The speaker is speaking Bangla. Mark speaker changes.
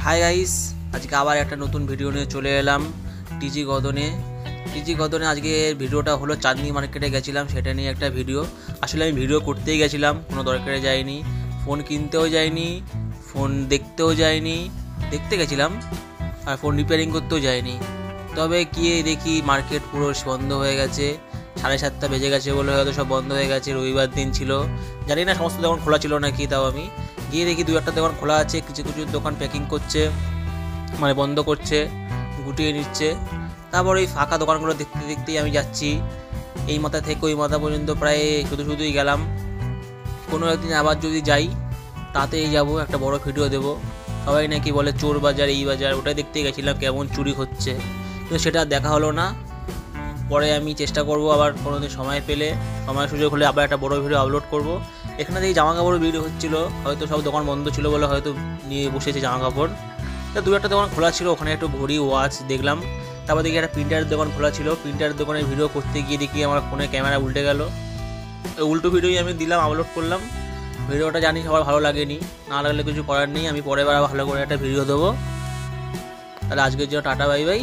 Speaker 1: হাই গাইস, আজকে আবার একটা নতুন ভিডিও নিয়ে চলে এলাম টিজি গদনে। আজকে ভিডিওটা হলো চাঁদনি মার্কেটে গেছিলাম, সেটা নিয়ে একটা ভিডিও। আসলে আমি ভিডিও করতেই গেছিলাম, কোনো দরকারে যাইনি, ফোন কিনতেও যাইনি, ফোন দেখতেও যাইনি। দেখতে গেছিলাম আর ফোন রিপেয়ারিং করতেও যাইনি। তবে গিয়ে দেখি মার্কেট পুরো বন্ধ হয়ে গেছে। 7:30 বেজে গেছে বলে হয়তো সব বন্ধ হয়ে গেছে, রবিবার দিন ছিল। জানি না সমস্ত দোকান খোলা ছিল নাকি, তাও আমি গিয়ে দেখি 2-1টা দোকান খোলা আছে, কিছু কিছু দোকান প্যাকিং করছে, মানে বন্ধ করছে, গুটিয়ে নিচ্ছে। তারপর এই ফাঁকা দোকানগুলো দেখতে দেখতেই আমি যাচ্ছি, এই মাথা থেকে ওই মাথা পর্যন্ত প্রায় শুধুই গেলাম। কোনো একদিন আবার যদি যাই তাতেই যাব, একটা বড় ভিডিও দেব। সবাই নাকি বলে চোর বাজার, এই বাজার, ওটাই দেখতে গেছিলাম কেমন চুরি হচ্ছে, কিন্তু সেটা দেখা হলো না। পরে আমি চেষ্টা করব আবার কোনোদিন সময় পেলে, সময় সুযোগ হলে আবার একটা বড় ভিডিও আপলোড করব। এখানে দেখি জামা কাপড় ভিডিও হচ্ছিল, হয়তো সব দোকান বন্ধ ছিল বলে হয়তো নিয়ে বসেছে জামা কাপড়। তা 2-1টা দোকান খোলা ছিল, ওখানে একটু ঘড়ি ওয়াচ দেখলাম। তারপর দেখি একটা প্রিন্টারের দোকান খোলা ছিল, প্রিন্টারের দোকানে ভিডিও করতে গিয়ে দেখি আমার ফোনে ক্যামেরা উল্টে গেল। উল্টো ভিডিওই আমি দিলাম, আপলোড করলাম। ভিডিওটা জানি সবার ভালো লাগেনি, না লাগলে কিছু করার নেই, আমি পরের বার ভালো করে একটা ভিডিও দেবো। তাহলে আজকের জন্য টাটা, বাই বাই।